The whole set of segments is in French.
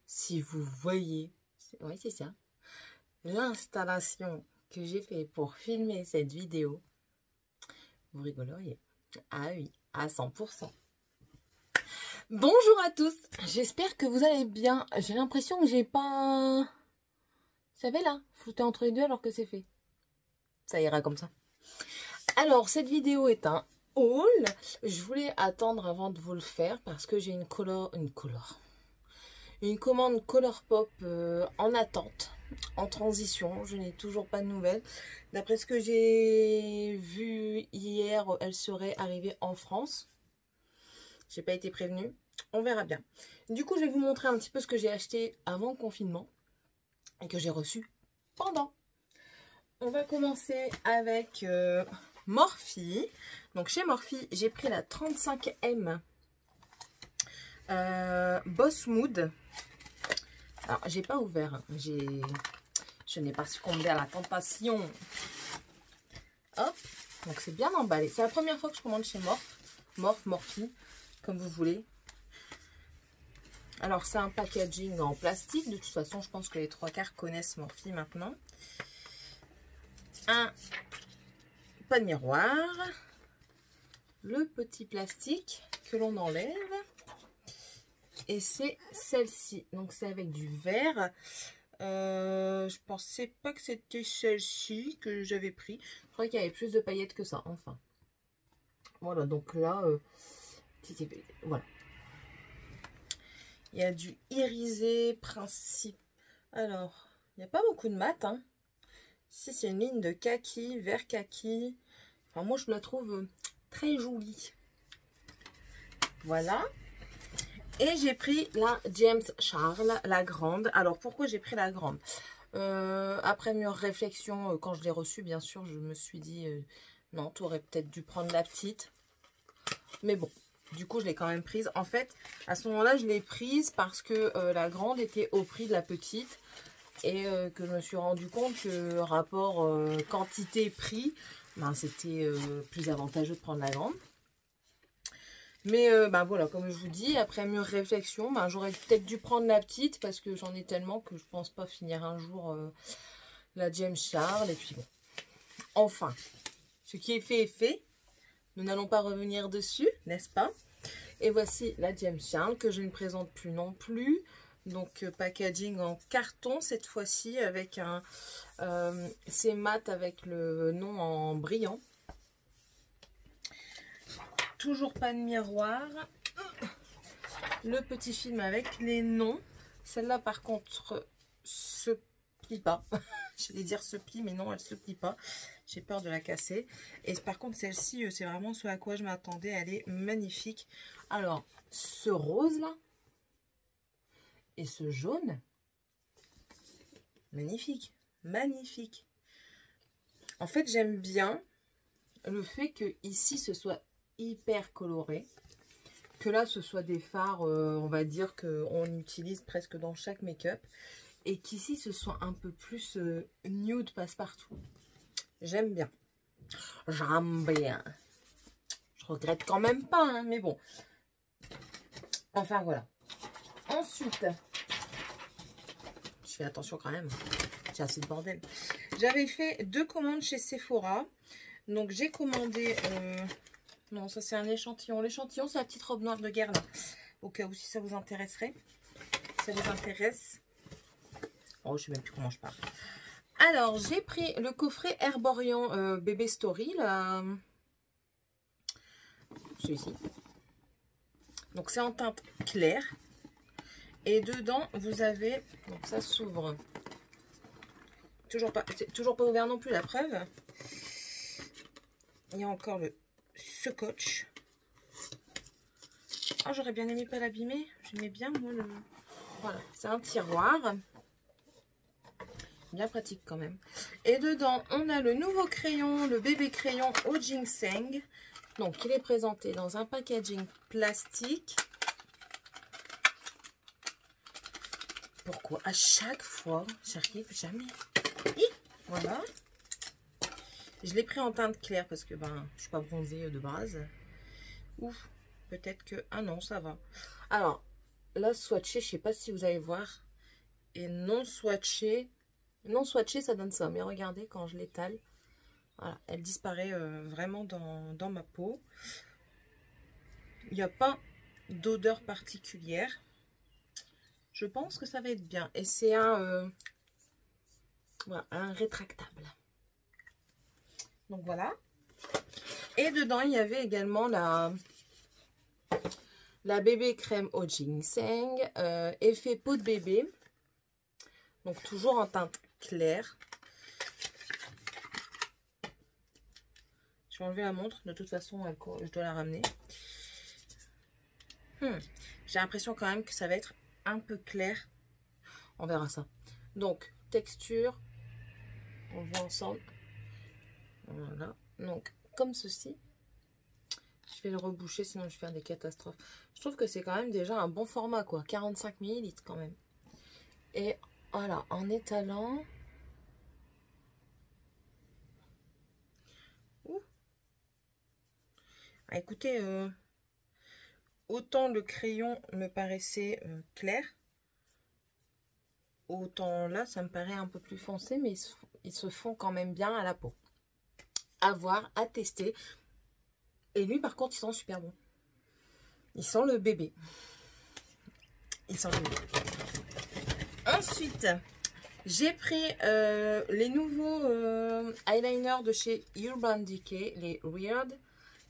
si vous voyez, oui c'est ça, l'installation que j'ai fait pour filmer cette vidéo, vous rigoleriez. Ah oui, à 100%. Bonjour à tous, j'espère que vous allez bien. J'ai l'impression que j'ai pas... Vous savez là, fouté entre les deux alors que c'est fait. Ça ira comme ça. Alors, cette vidéo est un haul. Je voulais attendre avant de vous le faire parce que j'ai une commande Colourpop en attente, en transition. Je n'ai toujours pas de nouvelles. D'après ce que j'ai vu hier, elle serait arrivée en France. J'ai pas été prévenue. On verra bien. Du coup, je vais vous montrer un petit peu ce que j'ai acheté avant le confinement et que j'ai reçu pendant. On va commencer avec Morphe. Donc chez Morphe, j'ai pris la 35M Boss Mood. Alors, j'ai pas ouvert. Hein. Je n'ai pas succombé à la tentation. Hop. Donc, c'est bien emballé. C'est la première fois que je commande chez Morphe, comme vous voulez. Alors, c'est un packaging en plastique. De toute façon, je pense que les 3/4 connaissent Morphe maintenant. Pas de miroir. Le petit plastique que l'on enlève. Et c'est celle-ci. Donc, c'est avec du verre. Je pensais pas que c'était celle-ci que j'avais pris. Je croyais qu'il y avait plus de paillettes que ça. Enfin. Voilà. Donc là, voilà. Il y a du irisé principe. Alors, il n'y a pas beaucoup de mat. Hein. Ici, c'est une ligne de kaki, vert kaki. Enfin, moi, je la trouve très jolie. Voilà. Et j'ai pris la James Charles, la grande. Alors, pourquoi j'ai pris la grande? Après mûre réflexion, quand je l'ai reçue, bien sûr, je me suis dit, non, tu aurais peut-être dû prendre la petite. Mais bon, du coup, je l'ai quand même prise. En fait, à ce moment-là, je l'ai prise parce que la grande était au prix de la petite. Et que je me suis rendu compte que rapport quantité-prix, ben, c'était plus avantageux de prendre la grande. Mais ben voilà, comme je vous dis, après mûre réflexion, ben, j'aurais peut-être dû prendre la petite parce que j'en ai tellement que je pense pas finir un jour la James Charles. Et puis bon, enfin, ce qui est fait est fait. Nous n'allons pas revenir dessus, n'est-ce pas? Et voici la James Charles que je ne présente plus non plus. Donc packaging en carton cette fois-ci avec un... c'est mat avec le nom en brillant. Toujours pas de miroir. Le petit film avec les noms. Celle-là par contre se plie pas. J'allais dire se plie mais non elle se plie pas. J'ai peur de la casser. Et par contre celle-ci c'est vraiment ce à quoi je m'attendais. Elle est magnifique. Alors ce rose là et ce jaune. Magnifique. Magnifique. En fait j'aime bien le fait que ici ce soit hyper coloré, que là ce soit des fards on va dire qu'on utilise presque dans chaque make-up et qu'ici ce soit un peu plus nude passe-partout. J'aime bien, je regrette quand même pas hein, mais bon, enfin voilà. Ensuite je fais attention quand même, j'ai assez de bordel. J'avais fait 2 commandes chez Sephora, donc j'ai commandé non, ça c'est un échantillon. L'échantillon, c'est la petite robe noire de guerre là. Au cas où si ça vous intéresserait. Ça vous intéresse. Oh, je sais même plus comment je parle. Alors, j'ai pris le coffret Herborian Bébé Story. Celui-ci. Donc, c'est en teinte claire. Et dedans, vous avez... Donc, ça s'ouvre. Toujours pas ouvert non plus, la preuve. Il y a encore le scotch. Oh, j'aurais bien aimé pas l'abîmer. J'aimais bien, moi, le... Voilà, c'est un tiroir. Bien pratique quand même. Et dedans, on a le nouveau crayon, le bébé crayon au ginseng. Donc, il est présenté dans un packaging plastique. Pourquoi à chaque fois, j'arrive jamais. Voilà. Je l'ai pris en teinte claire parce que ben, je suis pas bronzée de base. Ouf, peut-être que... Ah non, ça va. Alors, là, swatché, je sais pas si vous allez voir. Et non swatché. Non swatché, ça donne ça. Mais regardez, quand je l'étale, voilà, elle disparaît vraiment dans ma peau. Il n'y a pas d'odeur particulière. Je pense que ça va être bien. Et c'est voilà, un rétractable. Donc voilà. Et dedans, il y avait également la bébé crème au ginseng. Effet peau de bébé. Donc toujours en teinte claire. Je vais enlever la montre. De toute façon, je dois la ramener. J'ai l'impression quand même que ça va être un peu clair. On verra ça. Donc, texture. On voit ensemble. Voilà. Donc, comme ceci. Je vais le reboucher, sinon je vais faire des catastrophes. Je trouve que c'est quand même déjà un bon format, quoi. 45 ml quand même. Et voilà, en étalant. Ouh. Ah, écoutez, autant le crayon me paraissait clair. Autant là, ça me paraît un peu plus foncé, mais ils se font quand même bien à la peau. À voir, à tester. Et lui, par contre, il sent super bon. Il sent le bébé. Il sent le bébé. Ensuite, j'ai pris les nouveaux eyeliners de chez Urban Decay, les Weird.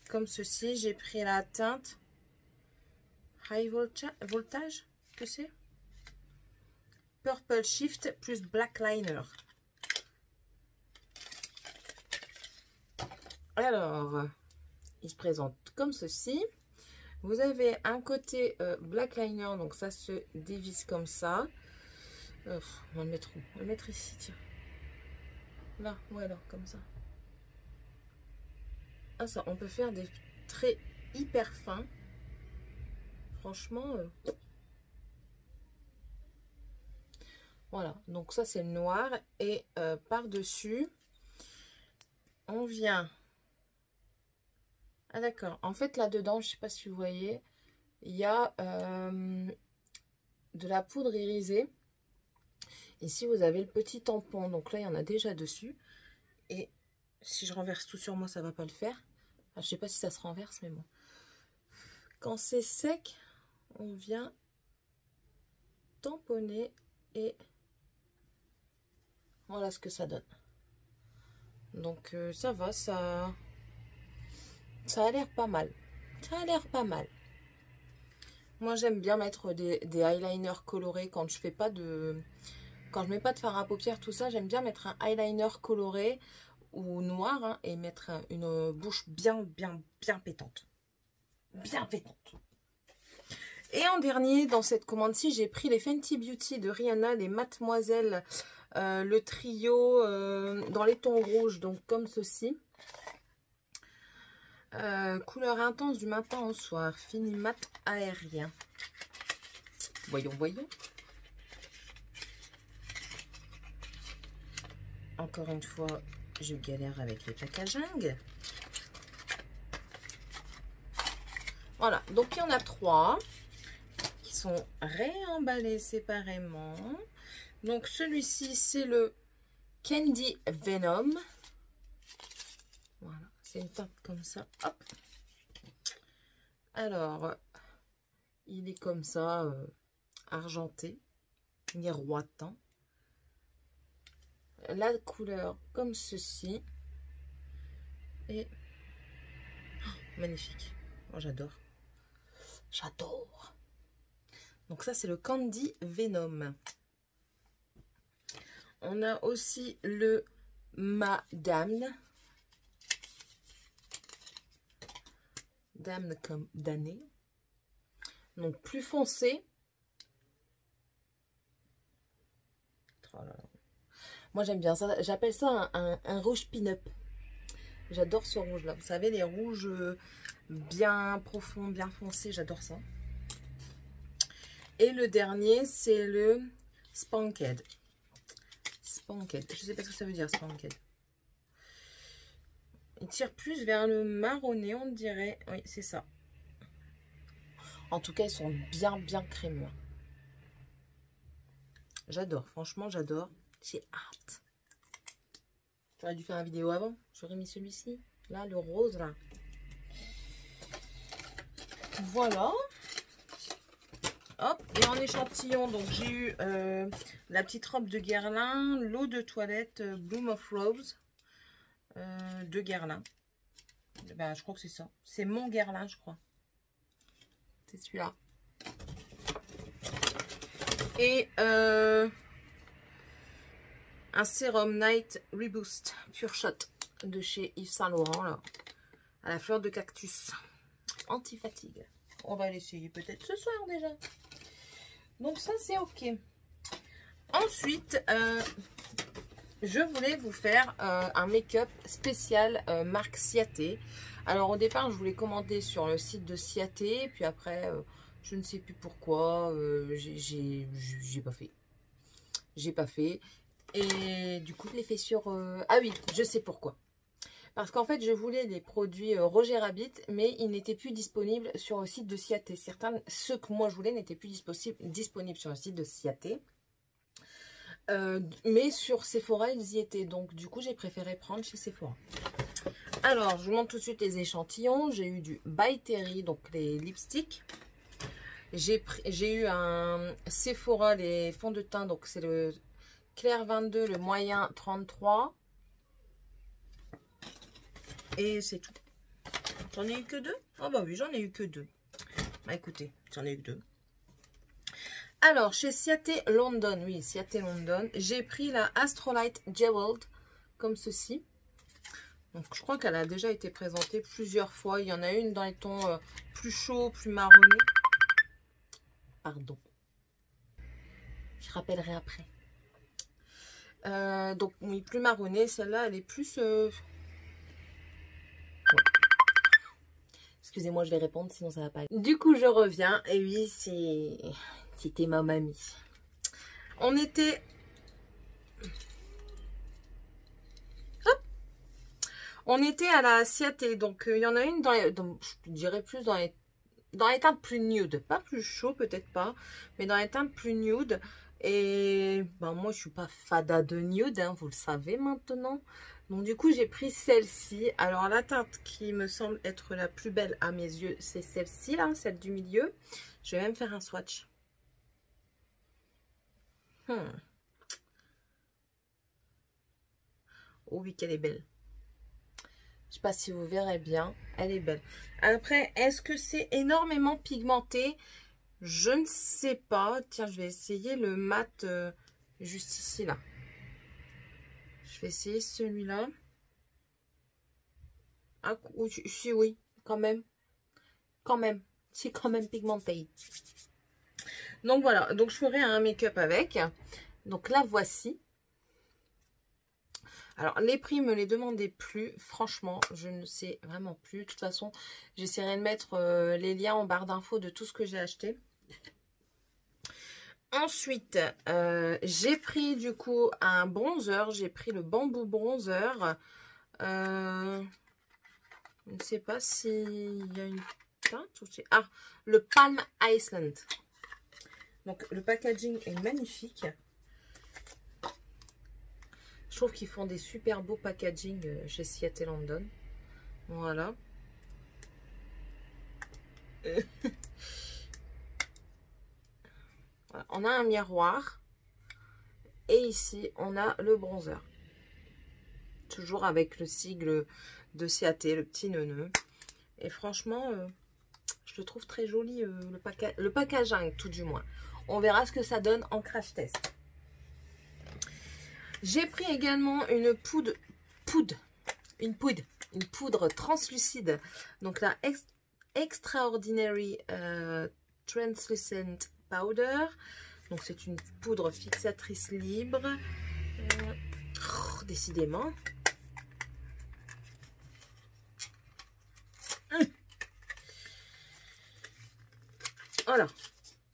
Comme ceci, j'ai pris la teinte High Voltage, que c'est Purple Shift plus Black Liner. Alors, il se présente comme ceci. Vous avez un côté Black Liner, donc ça se dévisse comme ça. On va le mettre où? On va le mettre ici, tiens. Là, ou alors, comme ça. Ah, ça, on peut faire des traits hyper fins. Franchement, voilà, donc ça c'est le noir. Et par-dessus, on vient... Ah d'accord, en fait là-dedans, je sais pas si vous voyez, il y a de la poudre irisée. Ici, vous avez le petit tampon, donc là, il y en a déjà dessus. Et si je renverse tout sur moi, ça va pas le faire. Enfin, je sais pas si ça se renverse, mais bon. Quand c'est sec, on vient tamponner et voilà ce que ça donne. Donc ça va, ça a l'air pas mal. Ça a l'air pas mal. Moi j'aime bien mettre des eyeliners colorés quand je fais pas de... Quand je mets pas de fard à paupières, tout ça, j'aime bien mettre un eyeliner coloré ou noir hein, et mettre une bouche bien pétante. Bien pétante. Et en dernier, dans cette commande-ci, j'ai pris les Fenty Beauty de Rihanna, les Mademoiselle, le trio dans les tons rouges, donc comme ceci. Couleur intense du matin au soir, fini mat aérien. Voyons, voyons. Encore une fois, je galère avec les packaging. Voilà, donc il y en a 3 qui sont réemballés séparément. Donc celui-ci, c'est le Candy Venom. Voilà, c'est une teinte comme ça. Hop. Alors, il est comme ça, argenté, miroitant. La couleur comme ceci. Et oh, magnifique. Oh, j'adore. J'adore. Donc ça, c'est le Candy Venom. On a aussi le Madame. Dame comme damnée. Donc plus foncé. Oh là là. Moi j'aime bien ça. J'appelle ça un rouge pin-up. J'adore ce rouge là. Vous savez, les rouges bien profonds, bien foncés. J'adore ça. Et le dernier, c'est le Spanked. Spanked. Je sais pas ce que ça veut dire, Spanked. Il tire plus vers le marronné, on dirait. Oui, c'est ça. En tout cas, ils sont bien, bien crémeux. J'adore, franchement, j'adore. J'ai hâte. J'aurais dû faire une vidéo avant. J'aurais mis celui-ci. Là, le rose, là. Voilà. Hop, et en échantillon, donc j'ai eu la petite robe de Guerlain, l'eau de toilette Bloom of Rose de Guerlain. Ben, je crois que c'est ça. C'est mon Guerlain, je crois. C'est celui-là. Et un sérum Night Reboost Pure Shot de chez Yves Saint Laurent, là, à la fleur de cactus. Anti-fatigue. On va l'essayer peut-être ce soir déjà. Donc ça, c'est ok. Ensuite, je voulais vous faire un make-up spécial marque Ciaté. Alors au départ, je voulais commander sur le site de Ciaté. Puis après, je ne sais plus pourquoi, j'ai pas fait. J'ai pas fait. Et du coup, je l'ai fait sur... Ah oui, je sais pourquoi. Parce qu'en fait, je voulais les produits Roger Rabbit, mais ils n'étaient plus disponibles sur le site de Ciaté. Certains, ceux que moi je voulais, n'étaient plus disponibles sur le site de Ciaté. Mais sur Sephora, ils y étaient. Donc, du coup, j'ai préféré prendre chez Sephora. Alors, je vous montre tout de suite les échantillons. J'ai eu du By Terry, donc les lipsticks. J'ai eu un Sephora, les fonds de teint. Donc, c'est le Clair 22, le moyen 33. Et c'est tout. J'en ai eu que 2. Oh bah oui, j'en ai eu que 2. Bah écoutez, j'en ai eu que 2. Alors, chez Ciaté London, oui, Ciaté London, j'ai pris la Astrolight Jeweled, comme ceci. Donc, je crois qu'elle a déjà été présentée plusieurs fois. Il y en a une dans les tons plus chauds, plus marronnés. Pardon. Je rappellerai après. Donc, oui, plus marronnée. Celle-là, elle est plus... Excusez-moi, je vais répondre, sinon ça va pas aller. Du coup, je reviens. Et oui, c'était ma mamie. On était... Hop. On était à la Ciaté. Donc, il y en a une dans les... Donc, je dirais plus dans les teintes plus nude. Pas plus chaud, peut-être pas. Mais dans les teintes plus nude. Et ben, moi, je suis pas fada de nude, hein, vous le savez maintenant. Donc, du coup, j'ai pris celle-ci. Alors, la teinte qui me semble être la plus belle à mes yeux, c'est celle-ci, là, celle du milieu. Je vais même faire un swatch. Oh oui, qu'elle est belle. Je sais pas si vous verrez bien. Elle est belle. Après, est-ce que c'est énormément pigmenté? Je ne sais pas. Tiens, je vais essayer le mat juste ici, là. Je vais essayer celui-là. Ah, si, oui, quand même. Quand même. C'est quand même pigmenté. Donc, voilà. Donc, je ferai un make-up avec. Donc, la voici. Alors, les prix, me les demandez plus. Franchement, je ne sais vraiment plus. De toute façon, j'essaierai de mettre les liens en barre d'infos de tout ce que j'ai acheté. Ensuite, j'ai pris du coup un bronzer. J'ai pris le Bamboo Bronzer. Je ne sais pas s'il y a une teinte ou si... Ah, le Palm Island. Donc, le packaging est magnifique. Je trouve qu'ils font des super beaux packaging chez Ciaté London. Voilà. Voilà. On a un miroir. Et ici, on a le bronzer. Toujours avec le sigle de Ciaté, le petit neuneu. Et franchement, je le trouve très joli, le packaging, tout du moins. On verra ce que ça donne en crash test. J'ai pris également une poudre translucide. Donc la Extraordinary Translucent Powder. Donc c'est une poudre fixatrice libre. Décidément. Voilà.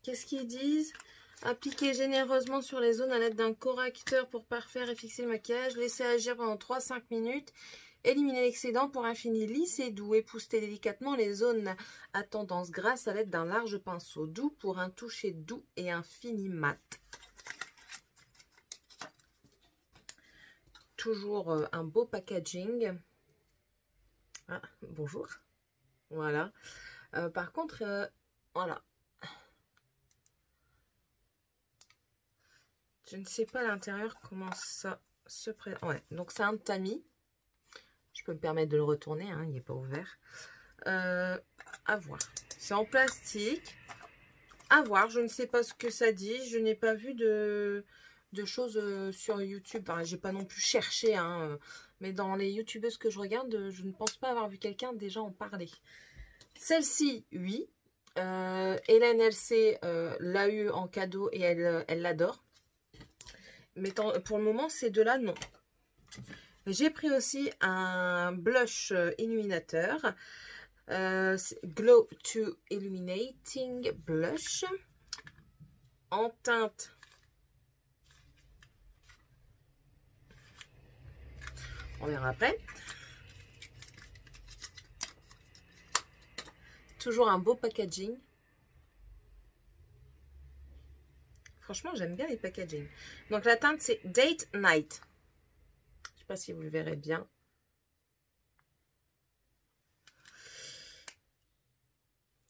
Qu'est-ce qu'ils disent? Appliquez généreusement sur les zones à l'aide d'un correcteur pour parfaire et fixer le maquillage. Laissez agir pendant 3-5 minutes. Éliminer l'excédent pour un fini lisse et doux. Épousseter délicatement les zones à tendance grasse à l'aide d'un large pinceau. Doux pour un toucher doux et un fini mat. Toujours un beau packaging. Ah, bonjour. Voilà. Par contre, voilà. Je ne sais pas à l'intérieur comment ça se présente. Ouais, donc c'est un tamis. Je peux me permettre de le retourner, hein, il n'est pas ouvert. À voir. C'est en plastique. À voir, je ne sais pas ce que ça dit. Je n'ai pas vu de choses sur YouTube. Enfin, j'ai pas non plus cherché, hein, mais dans les youtubeuses que je regarde, je ne pense pas avoir vu quelqu'un déjà en parler. Celle-ci, oui. Hélène, elle sait, l'a eu en cadeau et elle l'adore. Mais pour le moment, ces deux-là, non. J'ai pris aussi un blush illuminateur. Glow to Illuminating Blush. En teinte. On verra après. Toujours un beau packaging. Franchement, j'aime bien les packaging. Donc, la teinte, c'est Date Night. Je ne sais pas si vous le verrez bien.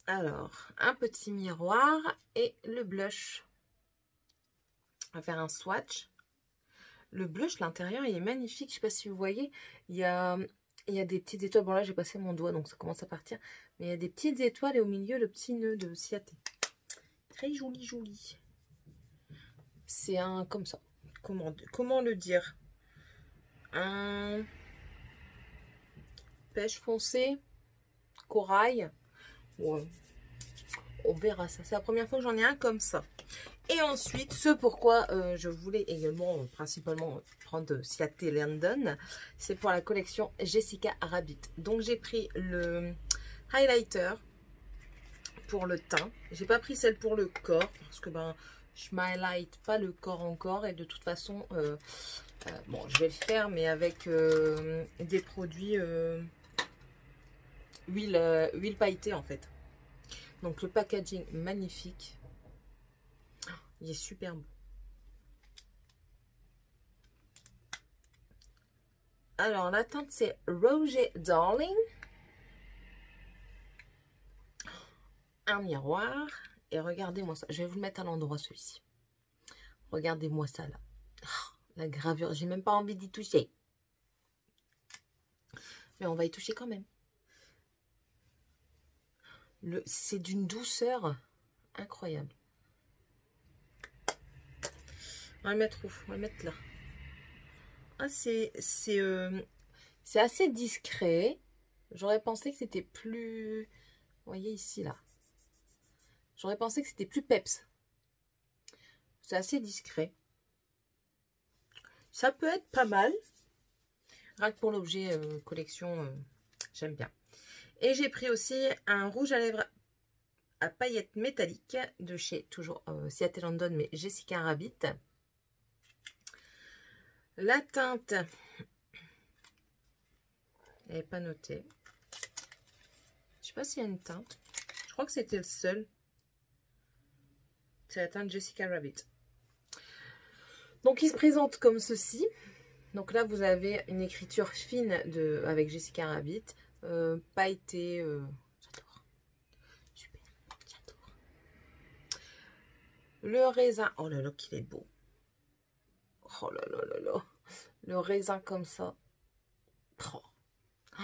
Alors, un petit miroir et le blush. On va faire un swatch. Le blush, l'intérieur, il est magnifique. Je ne sais pas si vous voyez. Il y a des petites étoiles. Bon, là, j'ai passé mon doigt, donc ça commence à partir. Mais il y a des petites étoiles et au milieu, le petit nœud de Ciaté. Très joli, joli. C'est un comme ça. Comment le dire? Un pêche foncé, corail. Ouais. On verra ça. C'est la première fois que j'en ai un comme ça. Et ensuite, ce pourquoi je voulais également principalement prendre Ciaté London, c'est pour la collection Jessica Rabbit. Donc j'ai pris le highlighter pour le teint. J'ai pas pris celle pour le corps parce que ben je m'highlight pas le corps encore et de toute façon bon je vais le faire mais avec des produits huile pailletée en fait. Donc le packaging magnifique, il est super beau. Alors la teinte c'est Roger Darling. Un miroir. Et regardez-moi ça. Je vais vous le mettre à l'endroit celui-ci. Regardez-moi ça là. Oh, la gravure. J'ai même pas envie d'y toucher. Mais on va y toucher quand même. C'est d'une douceur incroyable. On va le mettre où? On va le mettre là. Ah, c'est assez discret. J'aurais pensé que c'était plus... Vous voyez ici là. J'aurais pensé que c'était plus peps. C'est assez discret. Ça peut être pas mal. Rien que pour l'objet collection, j'aime bien. Et j'ai pris aussi un rouge à lèvres à paillettes métalliques de chez toujours Ciaté London, mais Jessica Rabbit. La teinte, elle n'est pas notée. Je sais pas s'il y a une teinte. Je crois que c'était le seul. C'est la teinte Jessica Rabbit. Donc, il se présente comme ceci. Donc là, vous avez une écriture fine avec Jessica Rabbit. Pailleté. J'adore. Super. J'adore. Le raisin. Oh là là, qu'il est beau. Oh là là là là. Le raisin comme ça. Oh. Oh,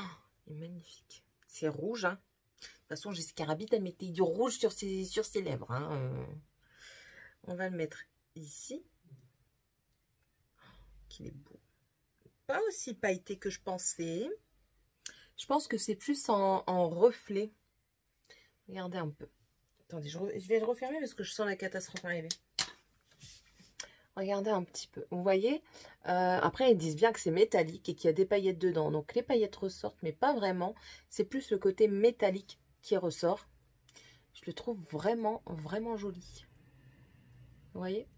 il est magnifique. C'est rouge, hein. De toute façon, Jessica Rabbit, elle mettait du rouge sur ses lèvres. Hein. On va le mettre ici. Qu'il est beau. Pas aussi pailleté que je pensais. Je pense que c'est plus en reflet. Regardez un peu. Attendez, je vais le refermer parce que je sens la catastrophe arriver. Regardez un petit peu. Vous voyez, après, ils disent bien que c'est métallique et qu'il y a des paillettes dedans. Donc, les paillettes ressortent, mais pas vraiment. C'est plus le côté métallique qui ressort. Je le trouve vraiment, vraiment joli. Vous voyez?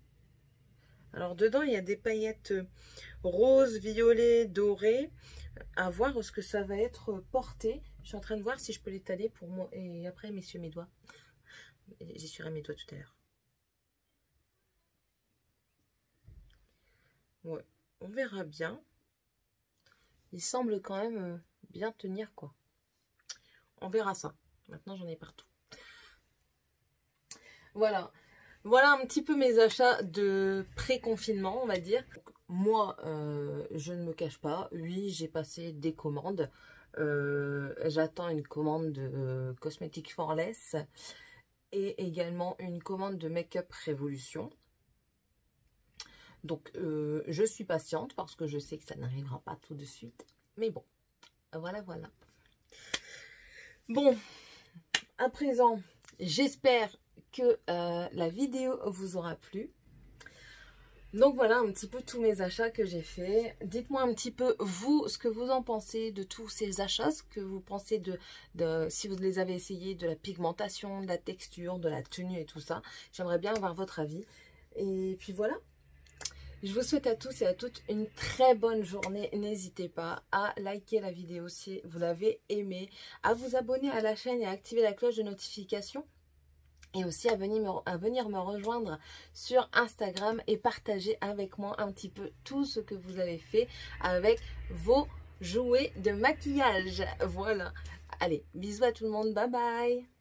Alors, dedans, il y a des paillettes roses, violet, dorées. À voir ce que ça va être porté. Je suis en train de voir si je peux l'étaler pour moi. Et après, messieurs, mes doigts. J'essuierai mes doigts tout à l'heure. Ouais, on verra bien. Il semble quand même bien tenir, quoi. On verra ça. Maintenant, j'en ai partout. Voilà. Voilà un petit peu mes achats de pré-confinement, on va dire. Moi, je ne me cache pas. Oui, j'ai passé des commandes. J'attends une commande de Cosmetics for Less et également une commande de Make-up Révolution. Donc, je suis patiente parce que je sais que ça n'arrivera pas tout de suite. Mais bon, voilà, voilà. Bon, à présent, j'espère que la vidéo vous aura plu. Donc voilà un petit peu tous mes achats que j'ai fait. Dites-moi un petit peu vous ce que vous en pensez de tous ces achats, ce que vous pensez de si vous les avez essayés, de la pigmentation, de la texture, de la tenue et tout ça. J'aimerais bien avoir votre avis. Et puis voilà. Je vous souhaite à tous et à toutes une très bonne journée. N'hésitez pas à liker la vidéo si vous l'avez aimée, à vous abonner à la chaîne et à activer la cloche de notification. Et aussi à venir me rejoindre sur Instagram et partager avec moi un petit peu tout ce que vous avez fait avec vos jouets de maquillage. Voilà. Allez, bisous à tout le monde. Bye bye.